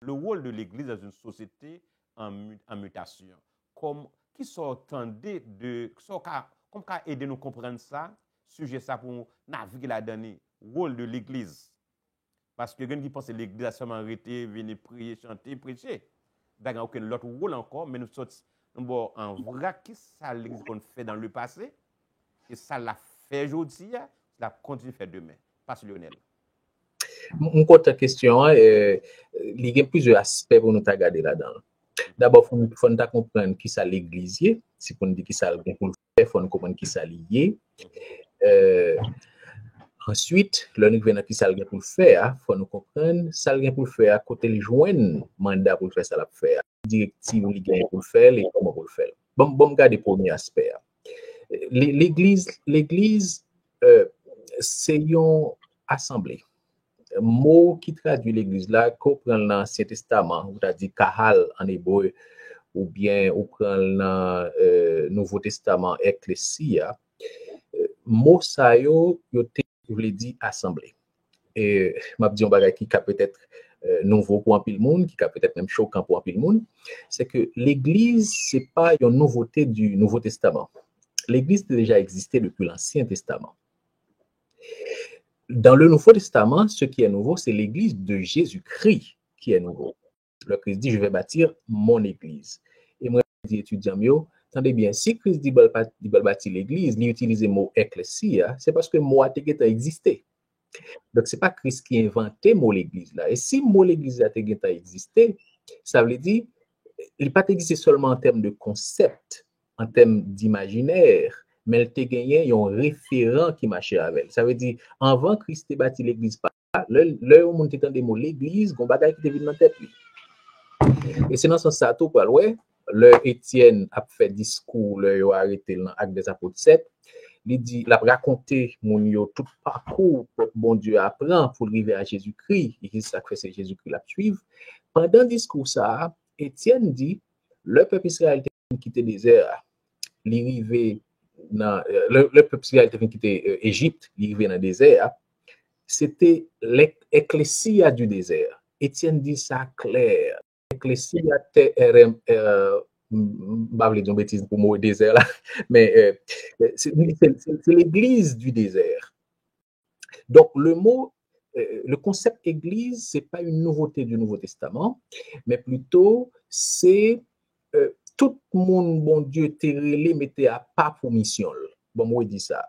le rôle de l'Église dans une société en mutation. Comme qui s'entendait de comme qu'a aider nous comprendre ça, sujet ça pour naviguer la dernière rôle de l'Église. Parce que quelqu'un qui pense que l'Église a seulement arrêté, venir prier, chanter, prêcher. D'ailleurs, aucun autre rôle encore, mais nous sommes en vrai qui ça l'Église qu'on fait dans le passé, et ça l'a fait aujourd'hui, ça l'a continué à faire demain. Passe Lionel. Mon côté question, il y a plusieurs aspects pour nous regarder là-dedans. D'abord, il faut nous comprendre qui ça l'Église, si on dit qui ça le pour le faire, il faut nous comprendre qui ça lié. Ensuite, le nous venons qui ça le pour le faire, il faut nous comprendre ça le pour le faire à côté le joindre mandat pour le faire ça la faire, directive ou il pour le faire et comment pour le faire. Bon regarder le premier aspect. L'église c'est une assemblée. Mot qui traduit l'église là, qu'on prend dans l'Ancien Testament, ou t'as dit kahal en hébreu, ou bien on prend dans Nouveau Testament ecclesia, mot ça yo voulait dire assemblée. Et m'a dit un bagage qui a peut-être nouveau pour un pile monde, qui a peut-être même choquant pour un pile monde, c'est que l'église c'est pas une nouveauté du Nouveau Testament. L'église a déjà existé depuis l'Ancien Testament. Dans le Nouveau Testament, ce qui est nouveau, c'est l'église de Jésus-Christ qui est nouveau. Le Christ dit, je vais bâtir mon église. Et moi, je dis, étudiants, attendez bien, si Christ dit, il va bâtir l'église, il utilise le mot ecclesia, c'est parce que le mot a existé. Donc, ce n'est pas Christ qui a inventé le mot l'église là. Et si le mot l'église a existé, ça veut dire, il n'a pas existé seulement en termes de concept, en termes d'imaginaire, mais il a gagné un référent qui marchait avec elle. Ça veut dire, avant Christ ait bâti l'église, le monde était des mots l'église, on bagaille qui était venu dans la tête. Et c'est dans ce sens tout pour ouais, le Étienne a fait discours, il a arrêté dans l'acte des apôtres 7. Il dit, il a raconté mon yo tout parcours que bon Dieu apprend pour arriver à Jésus-Christ. Et ça fait c'est Jésus-Christ la suivre. Pendant le discours ça, Étienne dit, le peuple Israël a quitté le désert, le peuple Israël a quitté Égypte, il arrivé dans le désert. C'était l'ecclésia du désert. Étienne dit ça clair. L'ecclésia pas dire bêtise pour moi désert là, mais c'est l'église du désert. Donc le mot, le concept église, c'est pas une nouveauté du Nouveau Testament, mais plutôt c'est tout le monde, bon Dieu, terrelé, mettait à part pour mission. Bon, moi, dit ça.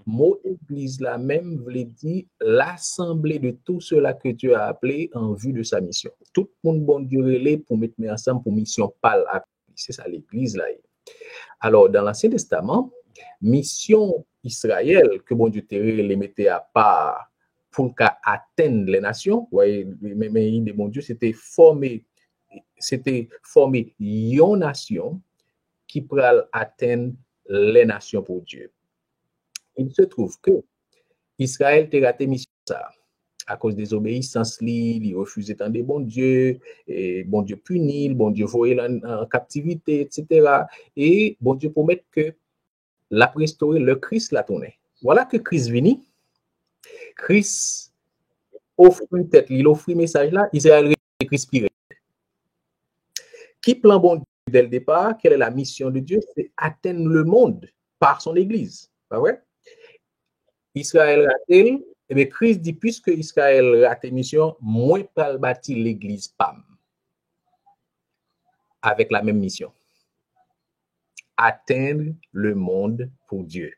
Mot église là même voulait dire l'assemblée de tout cela que Dieu a appelé en vue de sa mission. Tout le monde, bon Dieu, relais pour mettre ensemble pour mission pâle. C'est ça l'église là. Alors, dans l'Ancien Testament, mission Israël, que bon Dieu les mettait à part pour atteindre les nations, ouais, mais de bon Dieu, c'était former une nation qui pourrait atteindre les nations pour Dieu. Il se trouve que Israël a raté mission ça à cause des obéissances, il refusait tant de bon Dieu, et bon Dieu punit, bon Dieu voyait en captivité, etc. Et bon Dieu promet que la restaurer, le Christ l'a tourné. Voilà que Christ vient. Christ offre une tête, il offre un message là, Israël respire. Qui plan bon Dieu dès le départ? Quelle est la mission de Dieu? C'est atteindre le monde par son Église. Pas vrai? Israël raté, et bien Christ dit, puisque Israël raté mission, moi pas bâtir l'église PAM avec la même mission. Atteindre le monde pour Dieu.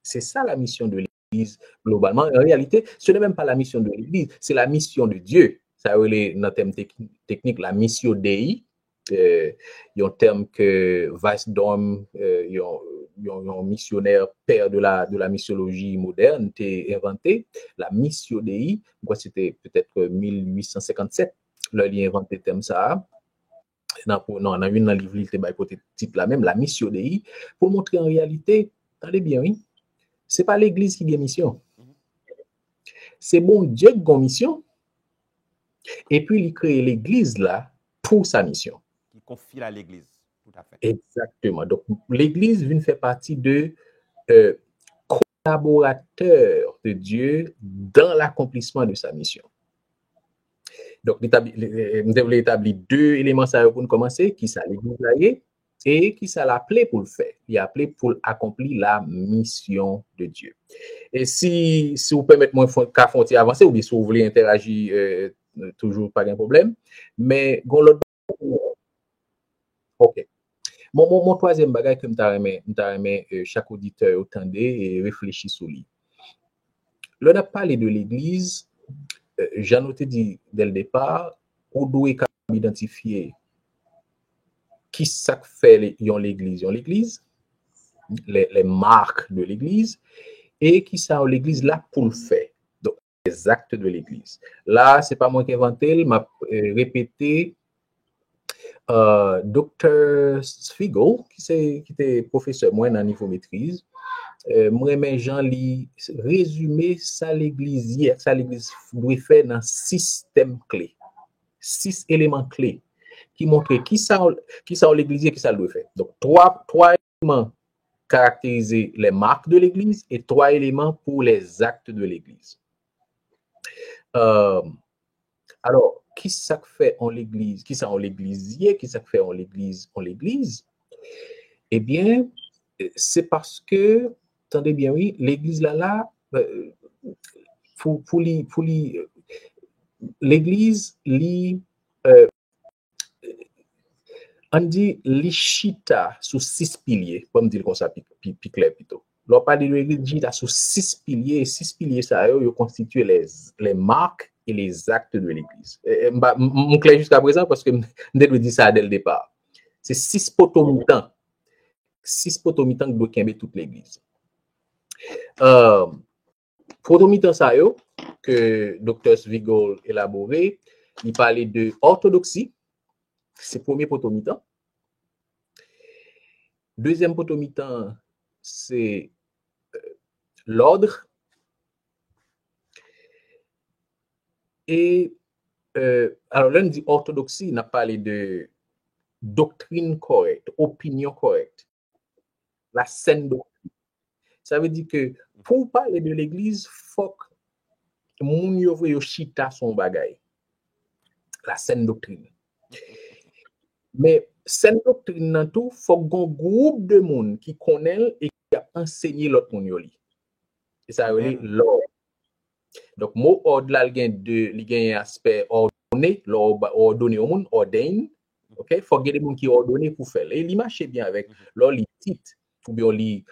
C'est ça la mission de l'église globalement. En réalité, ce n'est même pas la mission de l'église, c'est la mission de Dieu. Ça est dans le terme technique, la mission Dei. Il y a un terme que Weisdorf, un missionnaire père de la missiologie moderne, a inventé. La mission Dei, c'était peut-être 1857, il a inventé le terme ça. Non, dans une livre, il était titre la même, la mission Dei, pour montrer en réalité, attendez bien, oui, c'est pas l'église qui a mission. C'est bon Dieu qui a mission. Et puis, il crée l'église là pour sa mission. Qui confie à l'église, tout à fait. Exactement. Donc, l'église vient faire partie de collaborateurs de Dieu dans l'accomplissement de sa mission. Donc, nous avons établi 2 éléments ça pour nous commencer, qui ça l'église là et qui ça l'appelé pour le faire. Il a appelé pour accomplir la mission de Dieu. Et si vous permettez moi qu'à frontier avancer ou bien si vous voulez interagir toujours pas de problème, mais l'autre OK. Mon troisième bagage que m'ta chaque auditeur entendait et réfléchit sur lui. Là, on a parlé de l'église, j'ai noté dit dès le départ, on doit identifier qui ça fait l'église, les marques de l'église, et qui ça l'église là pour le faire. Donc, les actes de l'église. Là, c'est pas moi qui ai inventé, m'a répété Dr. Spiegel, qui était professeur moi dans niveau maîtrise. Moi, mais Jean lit résumé ça l'église doit faire dans 6 thèmes clés, 6 éléments clés qui montrent qui ça l'église et qui ça doit faire. Donc, trois éléments caractériser les marques de l'église et 3 éléments pour les actes de l'église. Alors, qui ça fait en l'église, qui ça en l'églisier, qui ça fait en l'église, eh bien, c'est parce que, attendez bien, oui, l'église là, l'église, on dit lichita sous 6 piliers, comme dire comme ça, puis clair plutôt. L'on parle de l'église lichita sous 6 piliers, et 6 piliers, ça, ils constituent les marques et les actes de l'église. Mon clair jusqu'à présent, parce que je dit ça dès le départ. C'est 6 potomitans. 6 potomitans qui doivent quimber toute l'église. Potomitans, ça, que Dr. Spiegel élaboré, il parlait de orthodoxie. C'est le premier potomitan. Deuxième potomitan, c'est l'ordre. Et alors là, on dit orthodoxie, on a parlé de doctrine correcte, opinion correcte, la saine doctrine. Ça veut dire que pour parler de l'église, il faut que moun yo vwe yo chita son bagay. La saine doctrine. Mais saine doctrine nan tout, faut qu'on groupe de monde qui connaît et qui a enseigné l'autre monde yo li. Et ça veut dire l'ordre. Donc mot ordre là il y a un aspect ordonné, ordonné au monde, ordain. OK, faut que des monde qui ordonné pour faire. Et il marche bien avec l'oli titre ou bien li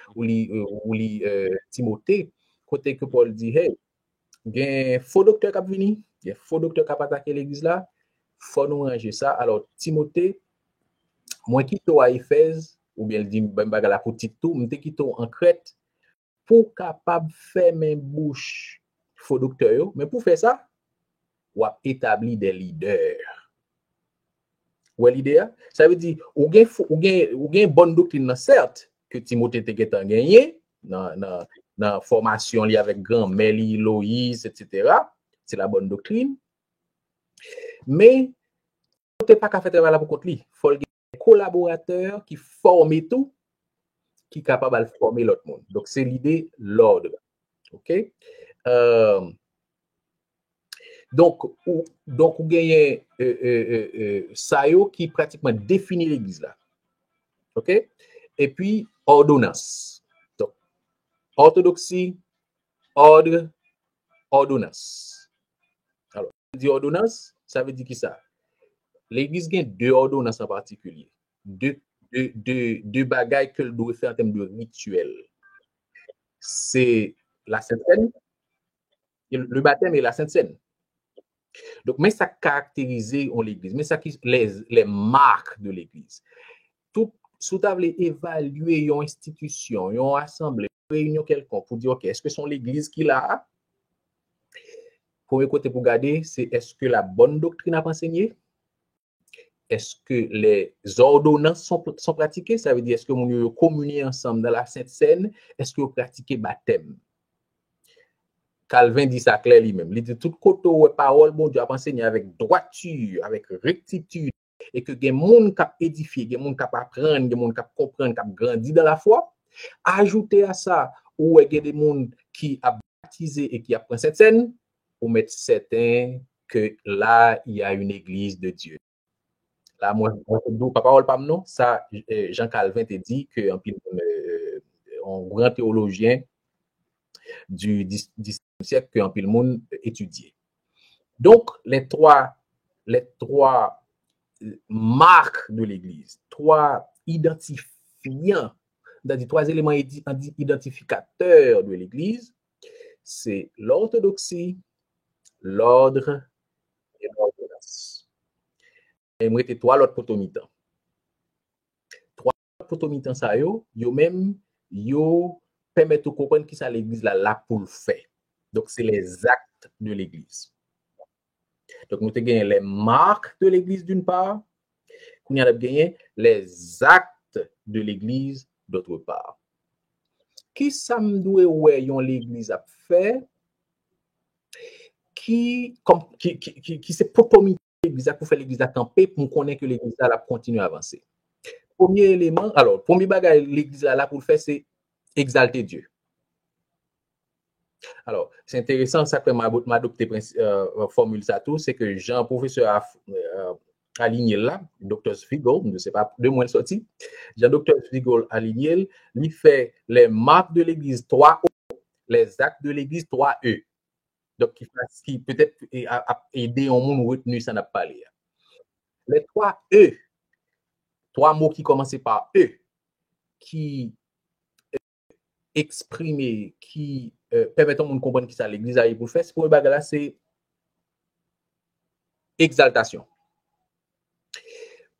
Timothée côté que Paul dit hey, gen faux docteur qui vini, gen faux docteur qui attaquer l'église là, faut nous ranger ça. Alors Timothée moi qui to à Éphèse ou bien il dit bagala pour tout, m'te qui to en Crète pour capable fermer bouche faux docteur, mais pour faire ça, ou établir des leaders. Ou l'idée, ça veut dire ou gen bonne doctrine certes que Timothée te gagné dans formation li avec grand Mélie, Loïs, etc. C'est la bonne doctrine. Mais t'es pas qu'à faire travail pour compte li. Faut des collaborateurs qui forment tout, qui capable de former l'autre monde. Donc c'est l'idée l'ordre. OK? Donc ou gagne ça yo qui pratiquement définit l'église là. OK? Et puis ordonnance. Donc orthodoxie, ordre, ordonnance. Alors, dit ordonnance, ça veut dire qui ça? L'église gagne 2 ordonnances en particulier. Deux bagailles qu'elle doit faire en termes de rituel. C'est la Sainte Seine, le baptême et la Sainte Seine. Donc, mais ça caractérise l'église, mais ça les marques de l'église. Tout sous table évaluer une institution, une assemblée, une réunion quelconque pour dire OK, est-ce que c'est l'église qui l'a? Premier côté pour garder, c'est est-ce que la bonne doctrine a enseigné? Est-ce que les ordonnances sont pratiquées? Ça veut dire, est-ce que vous communiez ensemble dans la Sainte Seine? Est-ce que vous pratiquez baptême? Calvin dit ça clair lui-même. Il dit tout côté où parole, bon Dieu a enseigné avec droiture, avec rectitude, et que des gens qui édifié, des gens qui apprendre, des gens qui comprendre, qui grandir dans la foi. Ajouter à ça, où il y a des gens qui a baptisé et qui apprennent cette scène, pour mettre certains que là, il y a une église de Dieu. Là, moi, pas parole pas non, ça, Jean Calvin te dit que un grand théologien du 19e siècle que un pile monde étudié. Donc, les trois marques de l'église, trois identifiants, trois éléments identificateurs de l'église, c'est l'orthodoxie, l'ordre et l'ordonnance. Et moi, c'est trois l'autre potomitan. Trois potomitan ça yo même yo permettent de comprendre qui ça l'église là pour le faire. Donc c'est les actes de l'église. Donc nous avons gagné les marques de l'église d'une part, nous avons gagné les actes de l'église d'autre part. Qui ça me doit ouais yon l'église a fait qui c'est potomité l'église pour faire l'église à camper pour connaître que l'église là continue à avancer. Premier élément, alors, premier bagage l'église là pour le faire, c'est exalter Dieu. Alors, c'est intéressant, ça que m'a adopté formule ça tout, c'est que Jean, professeur aligné là, Dr. Figol, je ne sais pas, de moins sorti, Jean-Dr. Figol aligné, il fait les marques de l'église 3O, les actes de l'église 3E. Donc, qui peut-être a aidé au monde retenu, ça n'a pas parlé. Les 3E, trois mots qui commençaient par E, qui exprimer, qui permettent au monde de comprendre qui ça l'église a pour faire. Ce premier bagage là, c'est exaltation.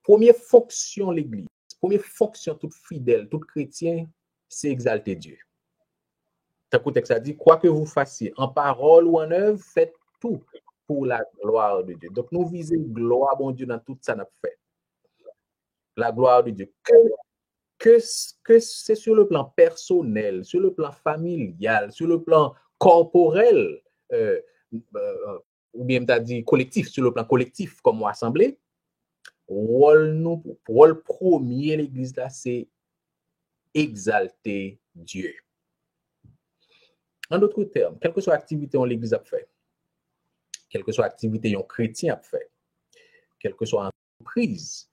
Première fonction l'église, première fonction toute fidèle, toute chrétien, c'est exalter Dieu. Tant que texte a dit, quoi que vous fassiez, en parole ou en œuvre, faites tout pour la gloire de Dieu. Donc, nous visons gloire, bon Dieu, dans tout ça, nous fait. La gloire de Dieu. Que c'est sur le plan personnel, sur le plan familial, sur le plan corporel, ou bien t'as dit collectif, sur le plan collectif comme assemblée, rôle premier l'église là, c'est exalter Dieu. En d'autres termes, quelle que soit l'activité que l'église a fait, quelle que soit l'activité que chrétien a fait, quelle que soit l'entreprise,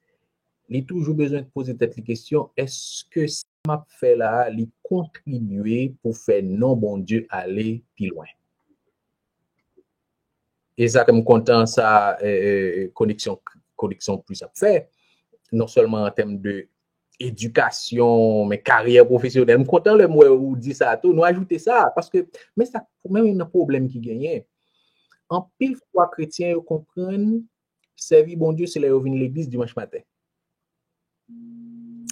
il a toujours besoin de poser cette question, est-ce que ça m'a fait là, il contribuer pour faire non bon Dieu aller plus loin? Et ça, comme content, ça, connexion plus à faire, non seulement en termes de éducation, mais carrière professionnelle. Je suis content le mot où dit ça, tout, nous ajouter ça, parce que, mais ça, même un problème qui gagne. En pile fois, chrétiens comprennent, servir bon Dieu, c'est là où vient l'église dimanche matin.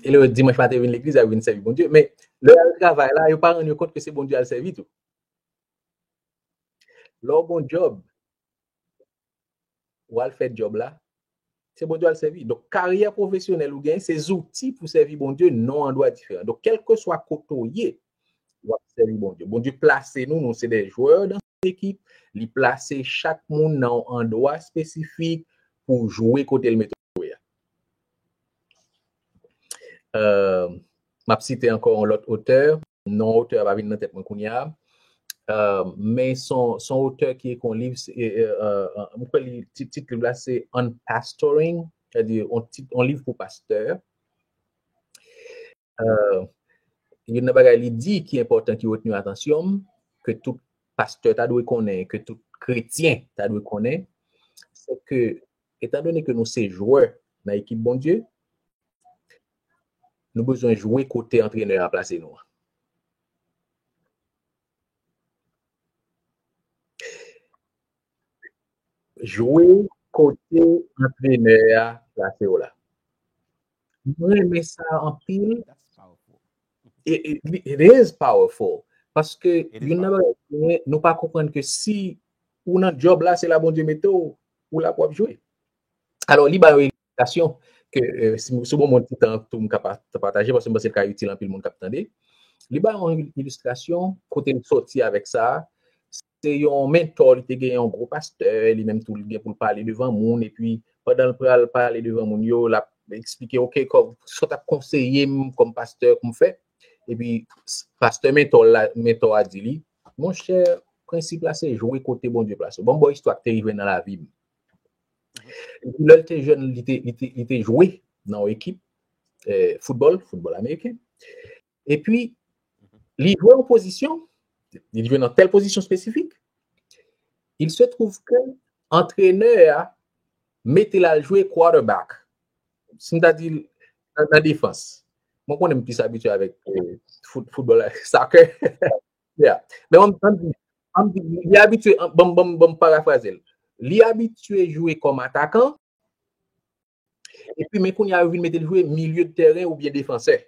Et le dimanche matin, vient l'église, ils viennent servir bon Dieu. Mais le travail là, ils ne pas rendre compte que c'est bon Dieu à le servir tout. Leur bon job, ou à le faire job là, c'est bon Dieu à le servir. Donc, carrière professionnelle ou bien ces outils pour servir bon Dieu, non en droit différent. Donc, quel que soit côtoyer, ou à servir bon Dieu. Bon Dieu place nous, c'est des joueurs dans l'équipe, il place chaque monde dans un endroit spécifique pour jouer côté le méthode. M'a cité encore l'autre auteur, non auteur va venir dans tête kounya, mais son auteur qui est qu'on livre, le titre là c'est On Pastoring, c'est-à-dire on livre pour pasteur. Il y a une bagage qui dit qui est important qui retenu attention, que tout pasteur t'a doit connaître, que tout chrétien t'a doit connaître, c'est que étant donné que nous sommes joueurs dans l'équipe bon Dieu, nous avons besoin de jouer côté entraîneur à placer nous. Jouer côté entraîneur à placer là. Mais ça en pile. It is powerful. Parce que nous pas comprendre que si ou dans job là, c'est la bon Dieu méthode ou la pour jouer. Alors, il y a une illustration que c'est bon mon petit temps tout me capable partager parce que c'est le cas utile en pile monde capable entendre. Il y a une illustration côté sorti avec ça. C'est un mentor qui gagne un gros pasteur, il même tout le pour parler devant monde et puis pendant le parler devant monde yo l'a expliquer OK comme soit t'a conseiller comme pasteur comme fait et puis pasteur mentor a dit lui mon cher principe là, c'est jouer côté bon Dieu place. Bon, histoire qui arrive dans la vie. Là, il était jeune, il était joué dans l'équipe football américain. Et puis, il jouait en position, il jouait dans telle position spécifique. Il se trouve que l'entraîneur mettait la jouer quarterback. C'est-à-dire dans la défense. Moi, on est plus habitué avec football, soccer. Yeah. Mais il est habitué, bon paraphraser. Il est habitué à jouer comme attaquant. Et puis, mais quand il a envie de mettre jouer milieu de terrain ou bien défenseur.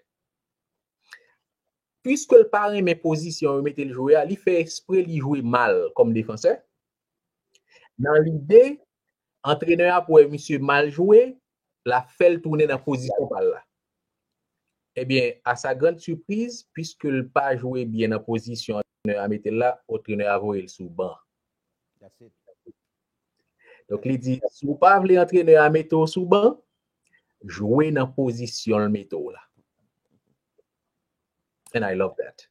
Puisque le parrain met position, il met le joueur, il fait exprès de jouer mal comme défenseur. Dans l'idée, entraîneur pour monsieur mal jouer, la fait tourner dans la position par là. Eh bien, à sa grande surprise, puisque le pas joué bien en position, entraîneur a mis là, entraîneur a voulu sous banc. Donc, il dit, si vous pas voulez entraîneur à mettre sous banc, jouez dans position le mettre là. And I love that.